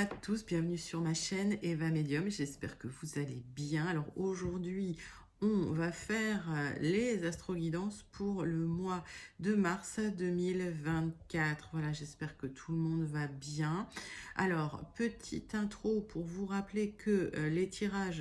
à tous, bienvenue sur ma chaîne Eva Medium, j'espère que vous allez bien. Alors aujourd'hui, on va faire les astro-guidances pour le mois de mars 2024. Voilà, j'espère que tout le monde va bien. Alors, petite intro pour vous rappeler que le tirage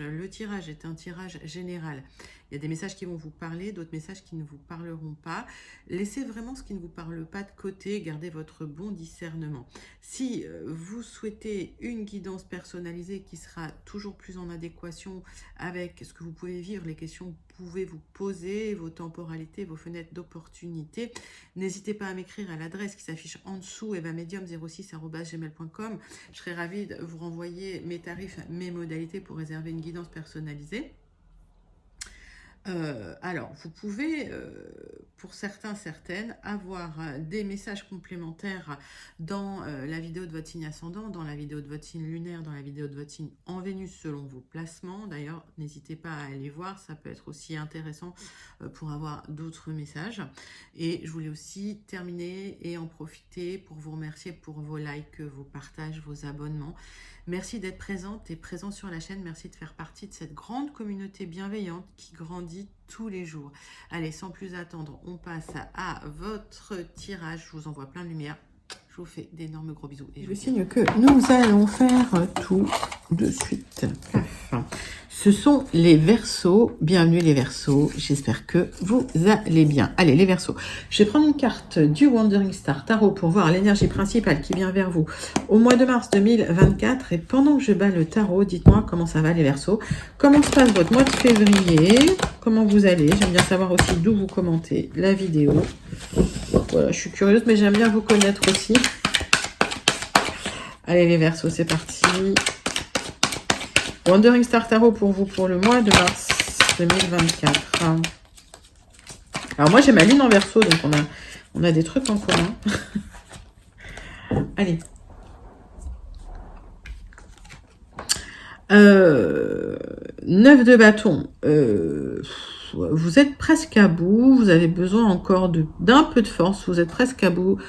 est un tirage général. Il y a des messages qui vont vous parler, d'autres messages qui ne vous parleront pas. Laissez vraiment ce qui ne vous parle pas de côté, gardez votre bon discernement. Si vous souhaitez une guidance personnalisée qui sera toujours plus en adéquation avec ce que vous pouvez vivre, les questions que vous pouvez vous poser, vos temporalités, vos fenêtres d'opportunité, n'hésitez pas à m'écrire à l'adresse qui s'affiche en dessous, evamedium06@gmail.com. Je serai ravie de vous renvoyer mes tarifs, mes modalités pour réserver une guidance personnalisée. Alors, vous pouvez, pour certains, certaines, avoir des messages complémentaires dans la vidéo de votre signe ascendant, dans la vidéo de votre signe lunaire, dans la vidéo de votre signe en Vénus selon vos placements. D'ailleurs, n'hésitez pas à aller voir, ça peut être aussi intéressant pour avoir d'autres messages. Et je voulais aussi terminer et en profiter pour vous remercier pour vos likes, vos partages, vos abonnements. Merci d'être présente et présent sur la chaîne. Merci de faire partie de cette grande communauté bienveillante qui grandit tous les jours. Allez, sans plus attendre, on passe à votre tirage. Je vous envoie plein de lumière. Je vous fais d'énormes gros bisous. Et je signe que nous allons faire tout de suite. Ce sont les Verseaux. Bienvenue les Verseaux. J'espère que vous allez bien. Allez les Verseaux. Je vais prendre une carte du Wandering Star Tarot pour voir l'énergie principale qui vient vers vous au mois de mars 2024. Et pendant que je bats le tarot, dites-moi comment ça va les Verseaux. Comment se passe votre mois de février? Comment vous allez? J'aime bien savoir aussi d'où vous commentez la vidéo. Voilà, je suis curieuse, mais j'aime bien vous connaître aussi. Allez les Verseaux, c'est parti. Wandering Star Tarot pour vous pour le mois de mars 2024. Alors moi j'ai ma lune en Verseau, donc on a des trucs en commun. Allez. 9 de bâton. Vous êtes presque à bout, vous avez besoin encore d'un peu de force, vous êtes presque à bout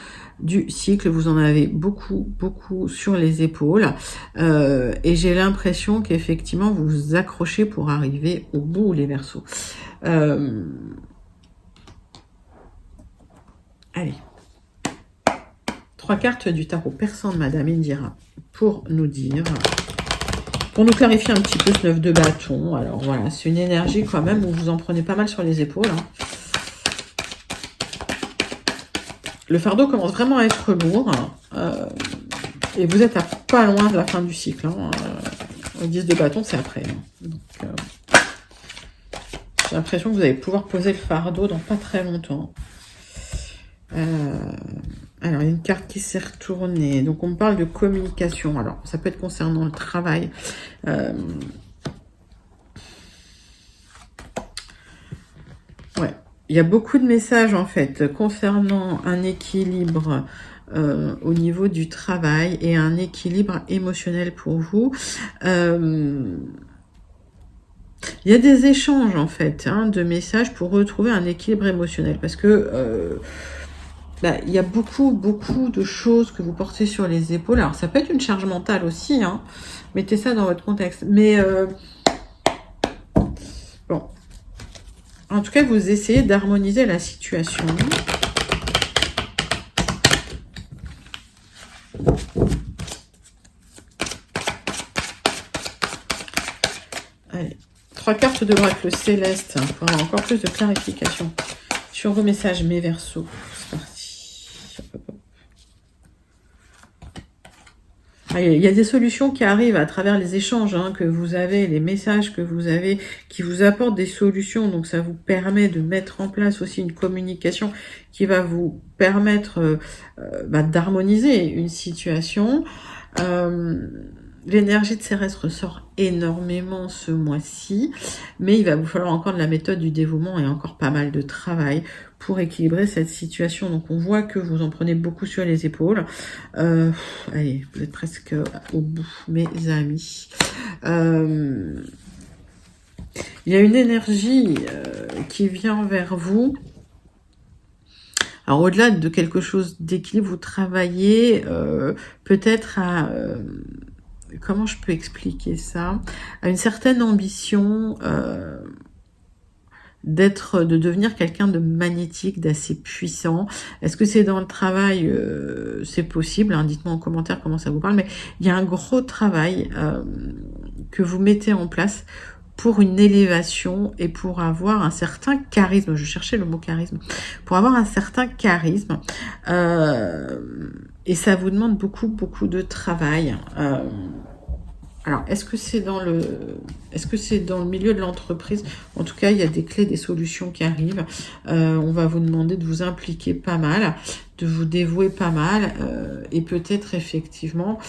du cycle, vous en avez beaucoup sur les épaules, et j'ai l'impression qu'effectivement vous vous accrochez pour arriver au bout les Verseaux. Allez, 3 cartes du tarot persan de Madame Indira pour nous dire... Pour nous clarifier un petit peu ce 9 de bâton. Alors voilà, c'est une énergie quand même où vous en prenez pas mal sur les épaules. Le fardeau commence vraiment à être lourd. Et vous êtes à pas loin de la fin du cycle. Le 10 de bâton, c'est après. Donc, j'ai l'impression que vous allez pouvoir poser le fardeau dans pas très longtemps. Alors, il y a une carte qui s'est retournée. Donc, on parle de communication. Alors, ça peut être concernant le travail. Ouais. Il y a beaucoup de messages, en fait, concernant un équilibre au niveau du travail et un équilibre émotionnel pour vous. Il y a des échanges, en fait, de messages pour retrouver un équilibre émotionnel. Parce que... il y a beaucoup de choses que vous portez sur les épaules. Alors, ça peut être une charge mentale aussi. Mettez ça dans votre contexte. Mais, bon. En tout cas, vous essayez d'harmoniser la situation. Allez. 3 cartes de l'oracle céleste pour avoir encore plus de clarification sur vos messages, mes Verseaux. C'est parti. Il y a des solutions qui arrivent à travers les échanges que vous avez, les messages que vous avez, qui vous apportent des solutions. Donc, ça vous permet de mettre en place aussi une communication qui va vous permettre d'harmoniser une situation. L'énergie de Cérès ressort énormément ce mois-ci, mais il va vous falloir encore de la méthode du dévouement et encore pas mal de travail pour équilibrer cette situation. Donc on voit que vous en prenez beaucoup sur les épaules. Allez, vous êtes presque au bout, mes amis. Il y a une énergie qui vient vers vous. Alors au-delà de quelque chose d'équilibre, vous travaillez peut-être à comment je peux expliquer ça? Une certaine ambition de devenir quelqu'un de magnétique, d'assez puissant. Est-ce que c'est dans le travail? C'est possible, hein, dites-moi en commentaire comment ça vous parle, mais il y a un gros travail que vous mettez en place pour une élévation et pour avoir un certain charisme. Je cherchais le mot charisme. Pour avoir un certain charisme. Et ça vous demande beaucoup, beaucoup de travail. Alors, est-ce que c'est dans le milieu de l'entreprise? En tout cas, il y a des clés, des solutions qui arrivent. On va vous demander de vous impliquer pas mal, de vous dévouer pas mal, et peut-être effectivement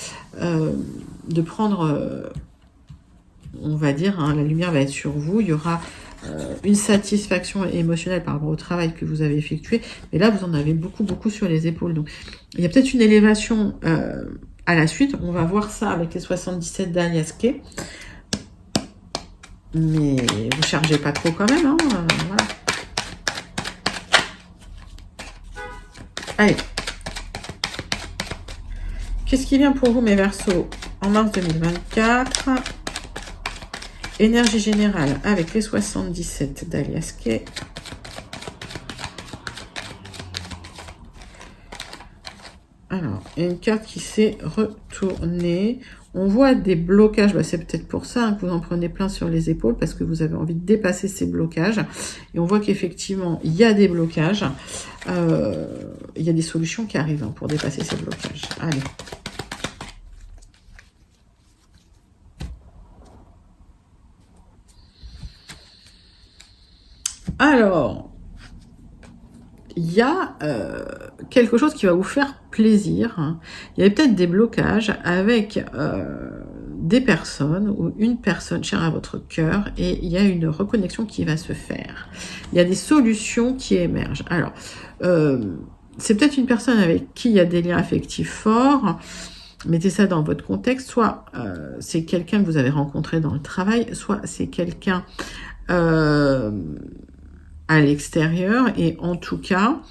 de prendre, on va dire, hein, la lumière va être sur vous. Il y aura une satisfaction émotionnelle par rapport au travail que vous avez effectué. Et là, vous en avez beaucoup, beaucoup sur les épaules. Donc, il y a peut-être une élévation à la suite. On va voir ça avec les 77 d'Alias Kay. Mais vous chargez pas trop quand même. Hein, voilà. Allez. Qu'est-ce qui vient pour vous, mes Verseaux, en mars 2024? Énergie générale avec les 77 d'Alias Kay. Alors, il y a une carte qui s'est retournée. On voit des blocages. Bah, c'est peut-être pour ça que vous en prenez plein sur les épaules, parce que vous avez envie de dépasser ces blocages. Et on voit qu'effectivement, il y a des blocages. Il y a des solutions qui arrivent pour dépasser ces blocages. Allez. Alors, il y a quelque chose qui va vous faire plaisir. Hein. Il y avait peut-être des blocages avec des personnes ou une personne chère à votre cœur, et il y a une reconnexion qui va se faire. Il y a des solutions qui émergent. Alors, c'est peut-être une personne avec qui il y a des liens affectifs forts. Mettez ça dans votre contexte. Soit c'est quelqu'un que vous avez rencontré dans le travail, soit c'est quelqu'un à l'extérieur, et en tout cas,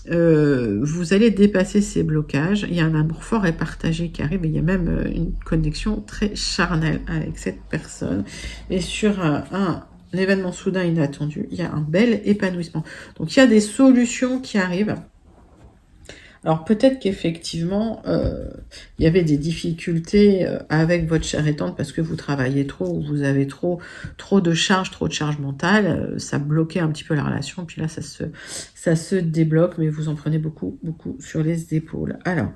vous allez dépasser ces blocages. Il y a un amour fort et partagé qui arrive, et il y a même une connexion très charnelle avec cette personne. Et sur un événement soudain inattendu, il y a un bel épanouissement. Donc, il y a des solutions qui arrivent. Alors, peut-être qu'effectivement, il y avait des difficultés avec votre chère et tendre parce que vous travaillez trop, ou vous avez trop de charge mentale. Ça bloquait un petit peu la relation. Puis là, ça se débloque, mais vous en prenez beaucoup, beaucoup sur les épaules. Alors,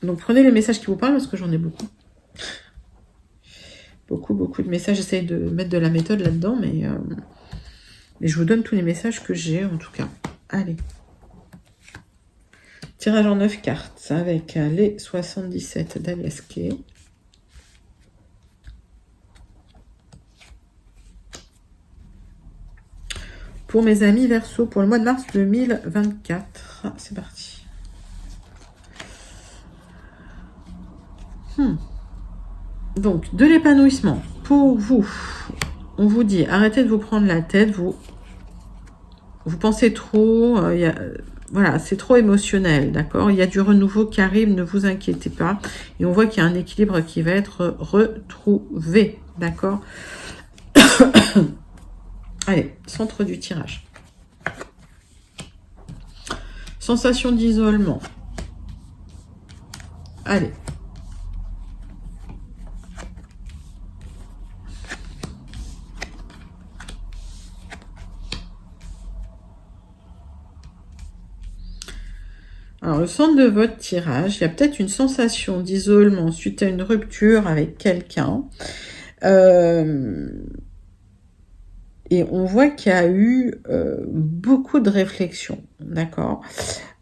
donc prenez les messages qui vous parlent, parce que j'en ai beaucoup. Beaucoup, beaucoup de messages. J'essaye de mettre de la méthode là-dedans, mais je vous donne tous les messages que j'ai, en tout cas. Allez. Tirage en 9 cartes avec les 77 d'Alias Kay. Pour mes amis Verseau, pour le mois de mars 2024. C'est parti. Donc, de l'épanouissement. Pour vous, on vous dit, arrêtez de vous prendre la tête, vous pensez trop, voilà, c'est trop émotionnel, d'accord? Il y a du renouveau qui arrive, ne vous inquiétez pas. Et on voit qu'il y a un équilibre qui va être retrouvé, d'accord? Allez, centre du tirage. Sensation d'isolement. Allez. Alors, au centre de votre tirage, il y a peut-être une sensation d'isolement suite à une rupture avec quelqu'un. Et on voit qu'il y a eu beaucoup de réflexions, d'accord,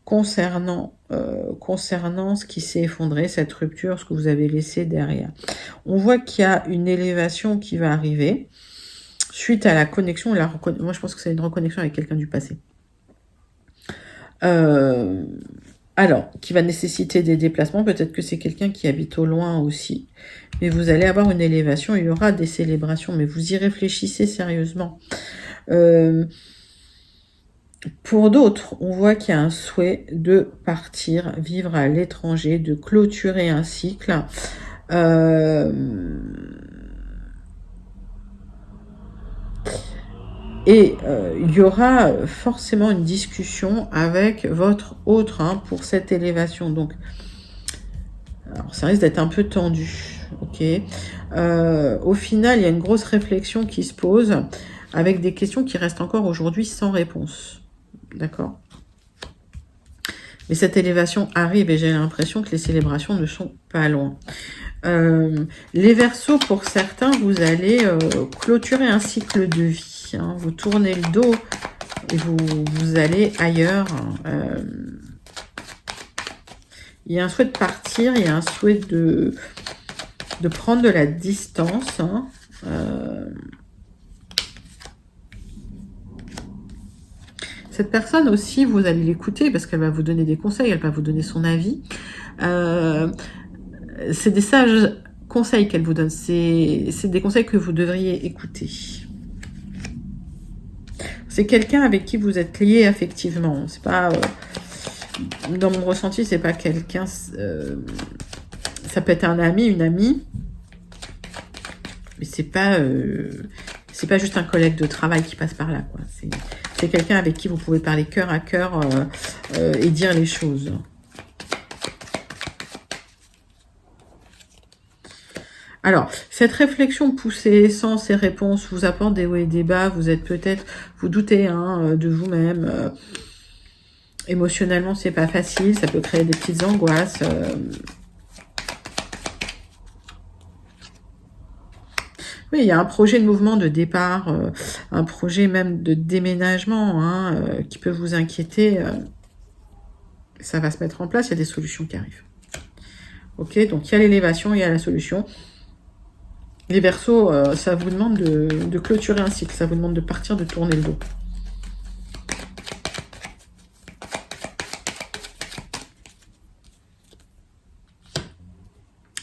concernant ce qui s'est effondré, cette rupture, ce que vous avez laissé derrière. On voit qu'il y a une élévation qui va arriver suite à la connexion. Moi, je pense que c'est une reconnexion avec quelqu'un du passé. Alors, qui va nécessiter des déplacements. Peut-être que c'est quelqu'un qui habite au loin aussi. Mais vous allez avoir une élévation. Il y aura des célébrations. Mais vous y réfléchissez sérieusement. Pour d'autres, on voit qu'il y a un souhait de partir, vivre à l'étranger, de clôturer un cycle. Et il y aura forcément une discussion avec votre autre pour cette élévation. Donc, alors, ça risque d'être un peu tendu. Ok. Au final, il y a une grosse réflexion qui se pose avec des questions qui restent encore aujourd'hui sans réponse. D'accord? Mais cette élévation arrive et j'ai l'impression que les célébrations ne sont pas loin. Les Verseaux, pour certains, vous allez clôturer un cycle de vie. Vous tournez le dos et vous allez ailleurs. Il y a un souhait de partir, il y a un souhait de prendre de la distance. Cette personne aussi, vous allez l'écouter parce qu'elle va vous donner des conseils, elle va vous donner son avis. C'est des sages conseils qu'elle vous donne. C'est des conseils que vous devriez écouter. C'est quelqu'un avec qui vous êtes lié affectivement. C'est pas... dans mon ressenti, c'est pas quelqu'un... ça peut être un ami, une amie. Mais c'est pas juste un collègue de travail qui passe par là, quoi. C'est quelqu'un avec qui vous pouvez parler cœur à cœur et dire les choses. Alors, cette réflexion poussée sans ces réponses vous apporte des hauts et des bas. Vous êtes peut-être, vous doutez de vous-même. Émotionnellement, c'est pas facile. Ça peut créer des petites angoisses. Oui, il y a un projet de mouvement de départ, un projet même de déménagement qui peut vous inquiéter. Ça va se mettre en place, il y a des solutions qui arrivent. Ok, donc il y a l'élévation, il y a la solution. Les Verseaux, ça vous demande de clôturer un cycle, ça vous demande de partir, de tourner le dos.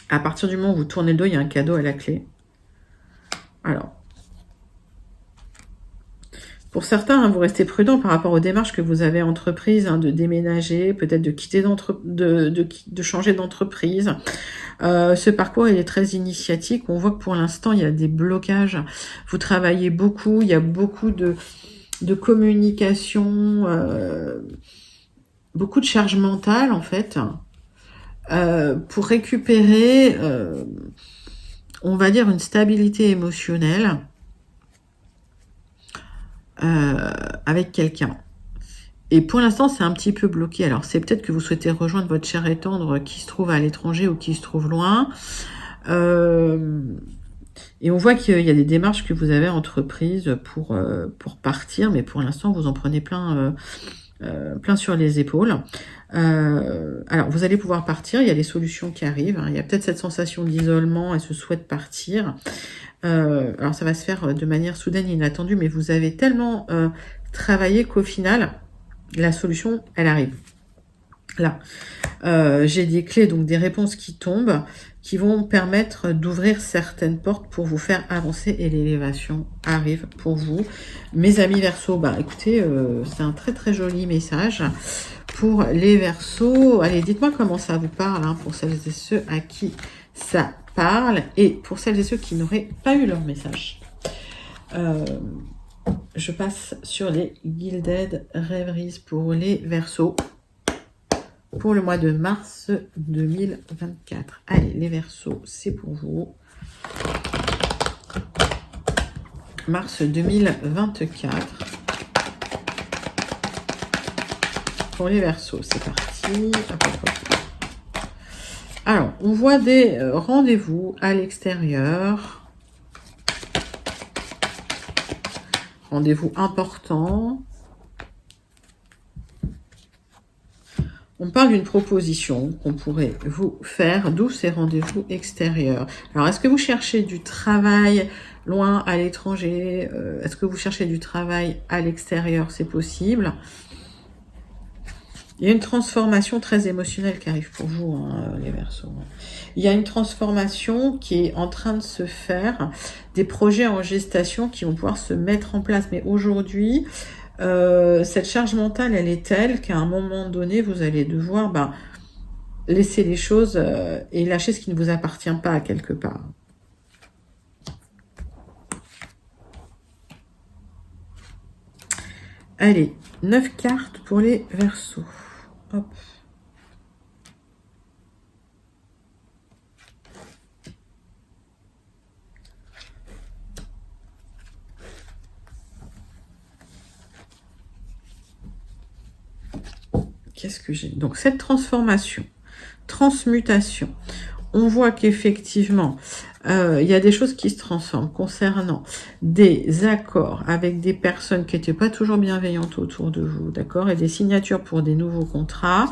À partir du moment où vous tournez le dos, il y a un cadeau à la clé. Alors, pour certains, vous restez prudent par rapport aux démarches que vous avez entreprises, de déménager, peut-être de quitter de changer d'entreprise. Ce parcours, il est très initiatique. On voit que pour l'instant, il y a des blocages. Vous travaillez beaucoup, il y a beaucoup de communication, beaucoup de charge mentale, en fait, pour récupérer, on va dire, une stabilité émotionnelle avec quelqu'un. Et pour l'instant, c'est un petit peu bloqué. Alors, c'est peut-être que vous souhaitez rejoindre votre cher et tendre qui se trouve à l'étranger ou qui se trouve loin. Et on voit qu'il y a des démarches que vous avez entreprises pour partir, mais pour l'instant, vous en prenez plein sur les épaules. Alors, vous allez pouvoir partir, il y a des solutions qui arrivent. Il y a peut-être cette sensation d'isolement et ce souhait de partir. Alors, ça va se faire de manière soudaine et inattendue, mais vous avez tellement travaillé qu'au final, la solution, elle arrive. Là, j'ai des clés, donc des réponses qui tombent, qui vont permettre d'ouvrir certaines portes pour vous faire avancer et l'élévation arrive pour vous. Mes amis Verseaux, écoutez, c'est un très très joli message pour les Verseaux. Allez, dites-moi comment ça vous parle pour celles et ceux à qui ça parle et pour celles et ceux qui n'auraient pas eu leur message. Je passe sur les Gilded Rêveries pour les Verseaux pour le mois de mars 2024. Allez, les Verseaux, c'est pour vous. Mars 2024. Pour les Verseaux, c'est parti. Alors, on voit des rendez-vous à l'extérieur. Rendez-vous importants. On parle d'une proposition qu'on pourrait vous faire, d'où ces rendez-vous extérieurs. Alors, est-ce que vous cherchez du travail loin à l'étranger? Est-ce que vous cherchez du travail à l'extérieur? C'est possible. Il y a une transformation très émotionnelle qui arrive pour vous, les Verseaux. Il y a une transformation qui est en train de se faire, des projets en gestation qui vont pouvoir se mettre en place. Mais aujourd'hui, Cette charge mentale, elle est telle qu'à un moment donné, vous allez devoir laisser les choses et lâcher ce qui ne vous appartient pas quelque part. Allez, 9 cartes pour les Verseaux. Hop. Qu'est-ce que j'ai? Donc, cette transformation, transmutation, on voit qu'effectivement, il y a des choses qui se transforment concernant des accords avec des personnes qui n'étaient pas toujours bienveillantes autour de vous, d'accord? Et des signatures pour des nouveaux contrats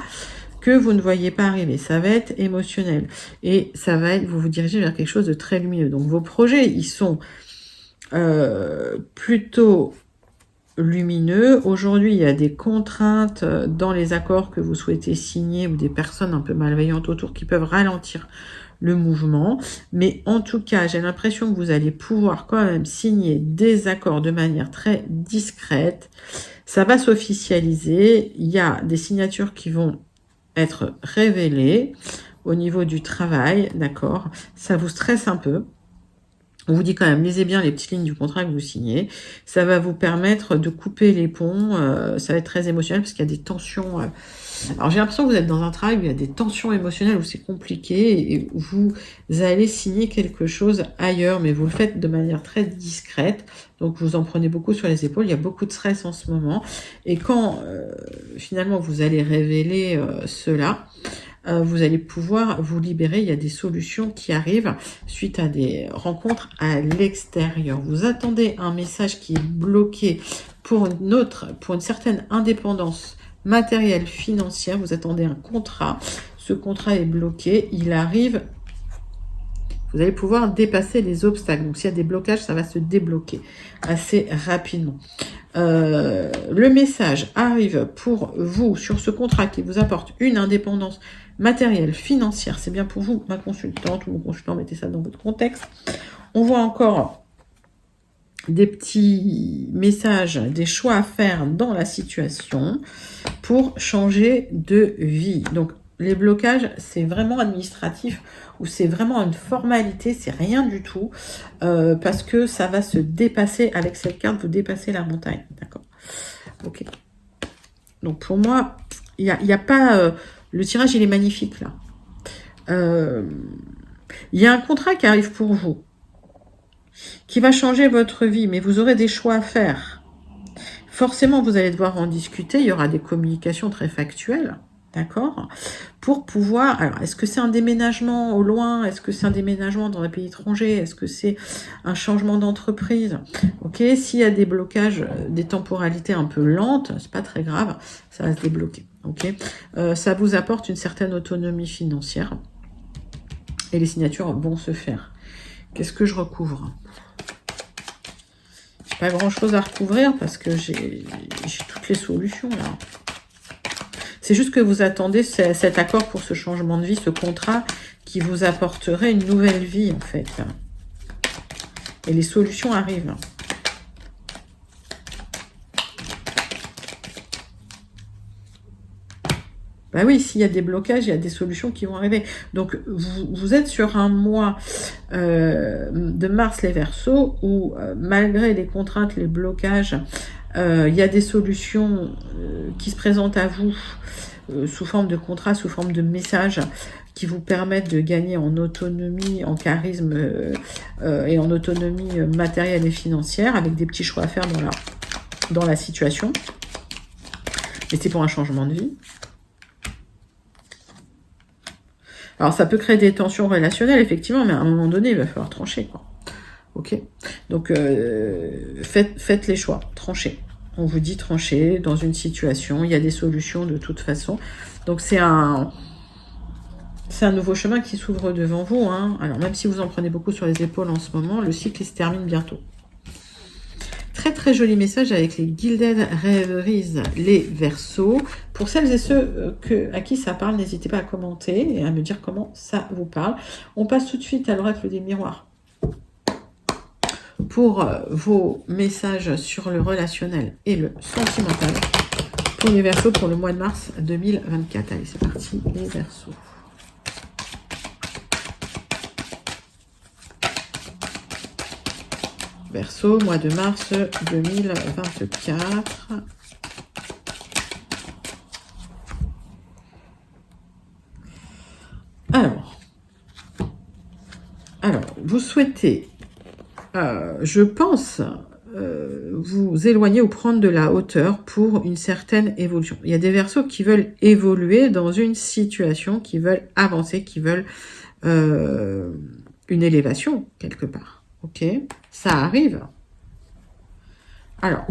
que vous ne voyez pas arriver. Ça va être émotionnel. Et ça va être, vous vous dirigez vers quelque chose de très lumineux. Donc, vos projets, ils sont plutôt lumineux. Aujourd'hui, il y a des contraintes dans les accords que vous souhaitez signer ou des personnes un peu malveillantes autour qui peuvent ralentir le mouvement. Mais en tout cas, j'ai l'impression que vous allez pouvoir quand même signer des accords de manière très discrète. Ça va s'officialiser. Il y a des signatures qui vont être révélées au niveau du travail, d'accord? Ça vous stresse un peu. On vous dit quand même, lisez bien les petites lignes du contrat que vous signez. Ça va vous permettre de couper les ponts. Ça va être très émotionnel parce qu'il y a des tensions. Alors, j'ai l'impression que vous êtes dans un travail où il y a des tensions émotionnelles, où c'est compliqué et où vous allez signer quelque chose ailleurs, mais vous le faites de manière très discrète. Donc, vous en prenez beaucoup sur les épaules. Il y a beaucoup de stress en ce moment. Et quand, finalement, vous allez révéler cela, vous allez pouvoir vous libérer. Il y a des solutions qui arrivent suite à des rencontres à l'extérieur. Vous attendez un message qui est bloqué pour une certaine indépendance matérielle, financière. Vous attendez un contrat. Ce contrat est bloqué. Il arrive. Vous allez pouvoir dépasser les obstacles. Donc, s'il y a des blocages, ça va se débloquer assez rapidement. Le message arrive pour vous sur ce contrat qui vous apporte une indépendance matérielle, financière. C'est bien pour vous, ma consultante ou mon consultant, mettez ça dans votre contexte. On voit encore des petits messages, des choix à faire dans la situation pour changer de vie. Donc, les blocages, c'est vraiment administratif ou c'est vraiment une formalité, c'est rien du tout, parce que ça va se dépasser avec cette carte, vous dépassez la montagne, d'accord? Ok. Donc, pour moi, il n'y a pas... le tirage, il est magnifique, là. Il y a un contrat qui arrive pour vous, qui va changer votre vie, mais vous aurez des choix à faire. Forcément, vous allez devoir en discuter. Il y aura des communications très factuelles, d'accord? Pour pouvoir... Alors, est-ce que c'est un déménagement au loin? Est-ce que c'est un déménagement dans un pays étranger? Est-ce que c'est un changement d'entreprise? Ok, s'il y a des blocages, des temporalités un peu lentes, c'est pas très grave, ça va se débloquer. Ok, ça vous apporte une certaine autonomie financière et les signatures vont se faire. Qu'est-ce que je recouvre? Pas grand chose à recouvrir parce que j'ai toutes les solutions là. C'est juste que vous attendez cet accord pour ce changement de vie, ce contrat qui vous apporterait une nouvelle vie en fait. Et les solutions arrivent. Bah oui, s'il y a des blocages, il y a des solutions qui vont arriver. Donc, vous êtes sur un mois de mars, les Verseaux, où malgré les contraintes, les blocages, il y a des solutions qui se présentent à vous sous forme de contrat, sous forme de messages qui vous permettent de gagner en autonomie, en charisme et en autonomie matérielle et financière, avec des petits choix à faire dans la situation. Mais c'est pour un changement de vie. Alors, ça peut créer des tensions relationnelles, effectivement, mais à un moment donné, il va falloir trancher, quoi. Ok? Donc, faites les choix, tranchez. On vous dit trancher dans une situation, il y a des solutions de toute façon. Donc, c'est un nouveau chemin qui s'ouvre devant vous, hein. Alors, même si vous en prenez beaucoup sur les épaules en ce moment, le cycle il se termine bientôt. Très très joli message avec les Gilded Rêveries, les Verseaux. Pour celles et ceux à qui ça parle, n'hésitez pas à commenter et à me dire comment ça vous parle. On passe tout de suite à l'oracle des miroirs. pour vos messages sur le relationnel et le sentimental pour les Verseaux pour le mois de mars 2024. Allez, c'est parti, les Verseaux. Verseau, mois de mars 2024. Alors, vous souhaitez, je pense, vous éloigner ou prendre de la hauteur pour une certaine évolution. Il y a des Verseaux qui veulent évoluer dans une situation, qui veulent avancer, qui veulent une élévation quelque part. Ok, ça arrive. Alors,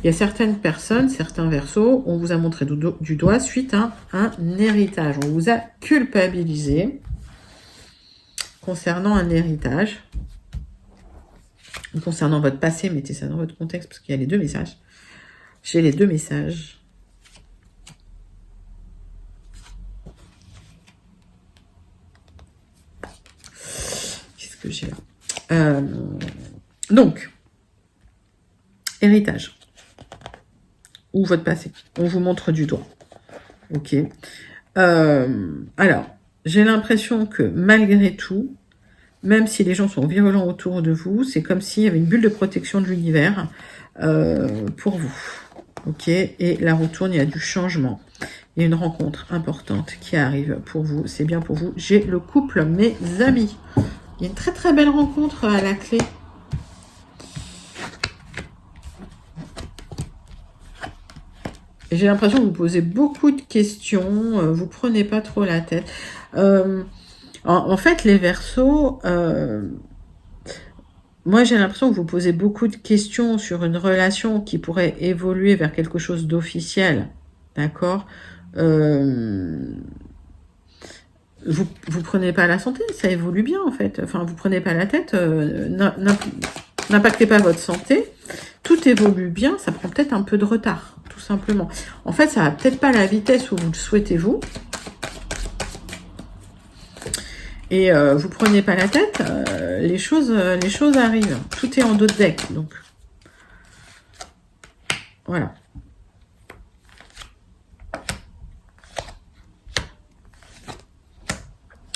il y a certaines personnes, certains Verseaux, on vous a montré du doigt suite à un héritage. On vous a culpabilisé concernant un héritage. Concernant votre passé, mettez ça dans votre contexte parce qu'il y a les deux messages. J'ai les deux messages. Qu'est-ce que j'ai là? Donc, héritage. Ou votre passé. On vous montre du doigt. Ok. Alors, j'ai l'impression que malgré tout, même si les gens sont violents autour de vous, c'est comme s'il y avait une bulle de protection de l'univers pour vous. Ok. Et la retourne, il y a du changement. Il y a une rencontre importante qui arrive pour vous. C'est bien pour vous. J'ai le couple, mes amis. Il y a une très très belle rencontre à la clé. Et j'ai l'impression que vous posez beaucoup de questions, vous prenez pas trop la tête. En fait, les Verseaux, moi j'ai l'impression que vous posez beaucoup de questions sur une relation qui pourrait évoluer vers quelque chose d'officiel, d'accord? Vous prenez pas la santé, ça évolue bien en fait. Enfin, vous prenez pas la tête, n'impactez pas votre santé. Tout évolue bien, ça prend peut-être un peu de retard, tout simplement. En fait, ça va peut-être pas à la vitesse où vous le souhaitez vous. Et vous prenez pas la tête, les choses arrivent. Tout est en dos de deck, donc voilà.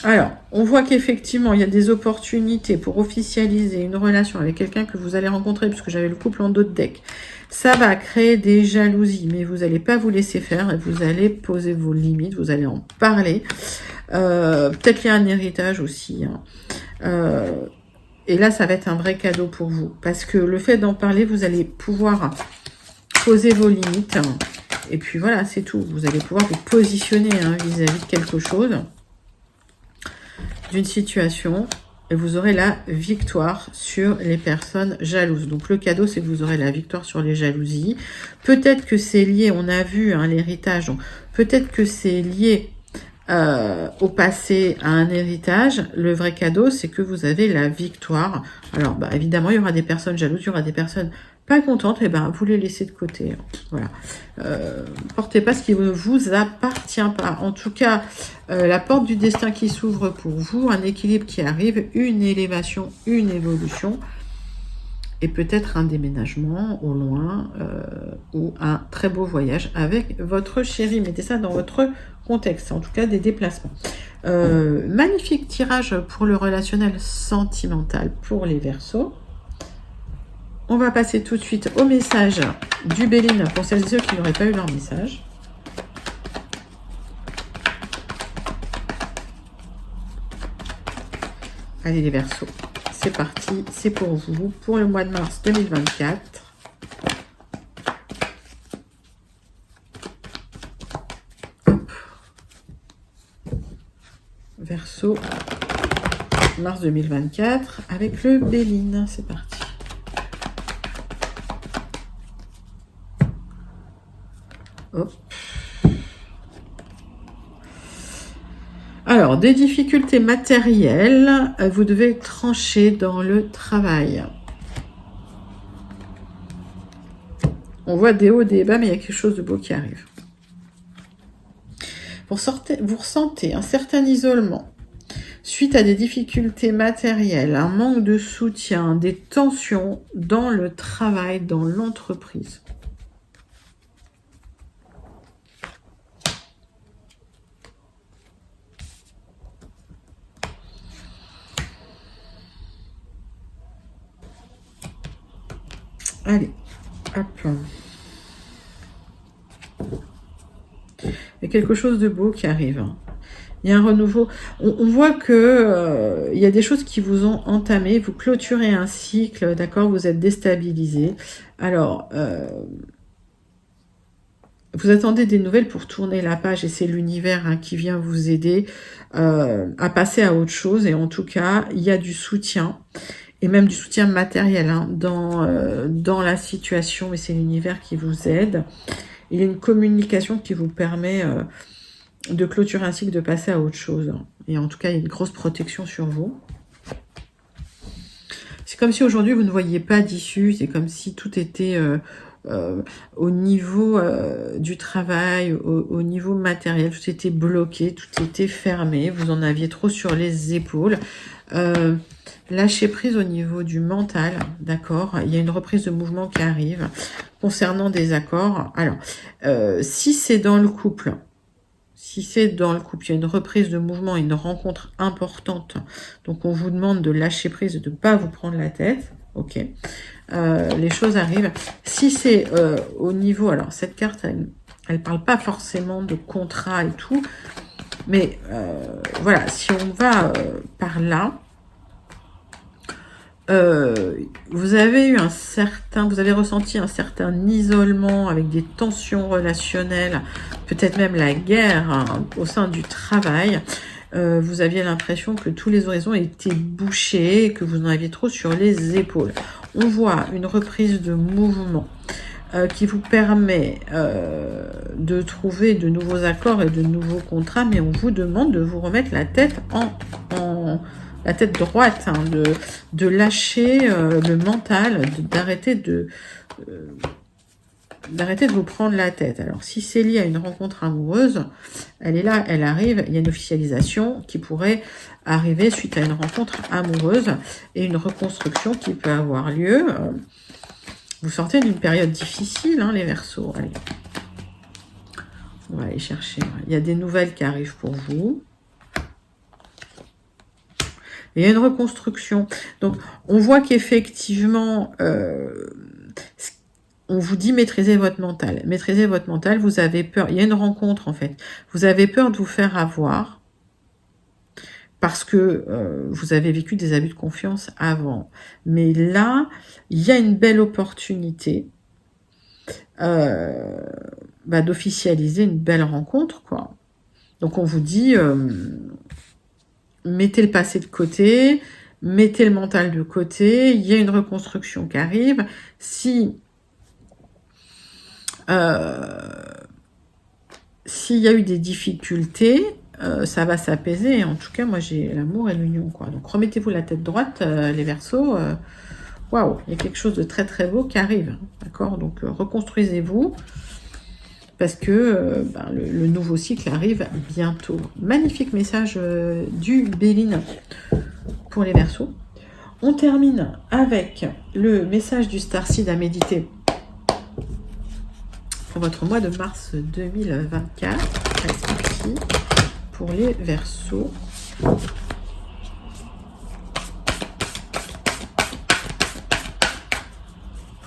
Alors, on voit qu'effectivement, il y a des opportunités pour officialiser une relation avec quelqu'un que vous allez rencontrer, puisque j'avais le couple en dos de deck. Ça va créer des jalousies, mais vous n'allez pas vous laisser faire et vous allez poser vos limites, vous allez en parler. Peut-être qu'il y a un héritage aussi. Hein. Et là, ça va être un vrai cadeau pour vous. Parce que le fait d'en parler, vous allez pouvoir poser vos limites. Et puis voilà, c'est tout. Vous allez pouvoir vous positionner vis-à-vis de quelque chose, d'une situation, et vous aurez la victoire sur les personnes jalouses. Donc le cadeau, c'est que vous aurez la victoire sur les jalousies. Peut-être que c'est lié, on a vu l'héritage, donc peut-être que c'est lié au passé à un héritage. Le vrai cadeau, c'est que vous avez la victoire. Alors, évidemment, il y aura des personnes jalouses, il y aura des personnes pas contentes, et vous les laissez de côté. Voilà. Portez pas ce qui ne vous appartient pas. En tout cas, la porte du destin qui s'ouvre pour vous, un équilibre qui arrive, une élévation, une évolution, et peut-être un déménagement au loin, ou un très beau voyage avec votre chéri. Mettez ça dans votre contexte, en tout cas des déplacements. Magnifique tirage pour le relationnel sentimental pour les Verseaux. On va passer tout de suite au message du Béline pour celles et ceux qui n'auraient pas eu leur message. Allez les Verseaux, c'est parti, c'est pour vous, pour le mois de mars 2024. Verseau, mars 2024, avec le Béline, c'est parti. Hop. Alors, des difficultés matérielles, vous devez trancher dans le travail. On voit des hauts, des bas, mais il y a quelque chose de beau qui arrive. Vous ressentez un certain isolement. Suite à des difficultés matérielles, un manque de soutien, des tensions dans le travail, dans l'entreprise. Allez, hop. Il y a quelque chose de beau qui arrive. Il y a un renouveau. On voit que il y a des choses qui vous ont entamé. Vous clôturez un cycle, d'accord? Vous êtes déstabilisé. Alors, vous attendez des nouvelles pour tourner la page et c'est l'univers hein, qui vient vous aider à passer à autre chose. Et en tout cas, il y a du soutien et même du soutien matériel hein, dans la situation. Mais c'est l'univers qui vous aide. Il y a une communication qui vous permet de clôturer un cycle, de passer à autre chose. Et en tout cas, il y a une grosse protection sur vous. C'est comme si aujourd'hui, vous ne voyiez pas d'issue. C'est comme si tout était au niveau du travail, au niveau matériel. Tout était bloqué, tout était fermé. Vous en aviez trop sur les épaules. Lâchez prise au niveau du mental, d'accord? Il y a une reprise de mouvement qui arrive concernant des accords. Alors, si c'est dans le couple, il y a une reprise de mouvement, une rencontre importante, donc on vous demande de lâcher prise, de ne pas vous prendre la tête, ok? Les choses arrivent. Si c'est au niveau, alors cette carte, elle parle pas forcément de contrat et tout, mais voilà, si on va par là, vous avez ressenti un certain isolement avec des tensions relationnelles, peut-être même la guerre hein, au sein du travail. Vous aviez l'impression que tous les horizons étaient bouchés, que vous en aviez trop sur les épaules. On voit une reprise de mouvement qui vous permet de trouver de nouveaux accords et de nouveaux contrats, mais on vous demande de vous remettre la tête la tête droite, hein, de lâcher le mental, d'arrêter de vous prendre la tête. Alors, si c'est lié à une rencontre amoureuse, elle est là, elle arrive, il y a une officialisation qui pourrait arriver suite à une rencontre amoureuse et une reconstruction qui peut avoir lieu. Vous sortez d'une période difficile, hein, les Verseaux. Allez, on va aller chercher. Il y a des nouvelles qui arrivent pour vous. Il y a une reconstruction. Donc, on voit qu'effectivement, on vous dit maîtrisez votre mental. Maîtrisez votre mental, vous avez peur. Il y a une rencontre, en fait. Vous avez peur de vous faire avoir parce que vous avez vécu des abus de confiance avant. Mais là, il y a une belle opportunité d'officialiser une belle rencontre, quoi. Donc, on vous dit... mettez le passé de côté, mettez le mental de côté, il y a une reconstruction qui arrive. Si s'il y a eu des difficultés, ça va s'apaiser. En tout cas, moi, j'ai l'amour et l'union, quoi. Donc, remettez-vous la tête droite, les Verseaux. Waouh, il y a quelque chose de très, très beau qui arrive. D'accord? Donc, reconstruisez-vous. Parce que le nouveau cycle arrive bientôt. Magnifique message du Béline pour les Verseaux. On termine avec le message du Starseed à méditer pour votre mois de mars 2024. C'est parti pour les Verseaux.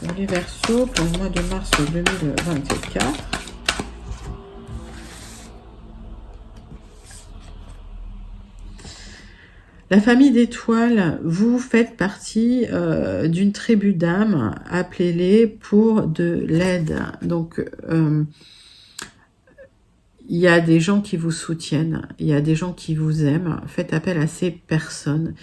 Pour les Verseaux, pour le mois de mars 2024. La famille d'étoiles, vous faites partie d'une tribu d'âmes, appelez-les pour de l'aide. Donc, il y a des gens qui vous soutiennent, il y a des gens qui vous aiment. Faites appel à ces personnes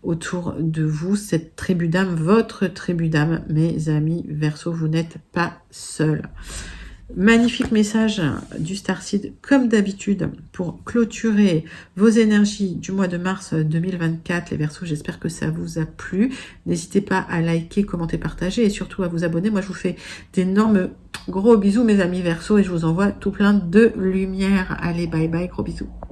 autour de vous, cette tribu d'âmes, votre tribu d'âmes, mes amis Verseaux, vous n'êtes pas seuls. Magnifique message du Starseed, comme d'habitude, pour clôturer vos énergies du mois de mars 2024. Les Verseaux, j'espère que ça vous a plu. N'hésitez pas à liker, commenter, partager et surtout à vous abonner. Moi, je vous fais d'énormes gros bisous, mes amis Verseaux, et je vous envoie tout plein de lumière. Allez, bye bye, gros bisous.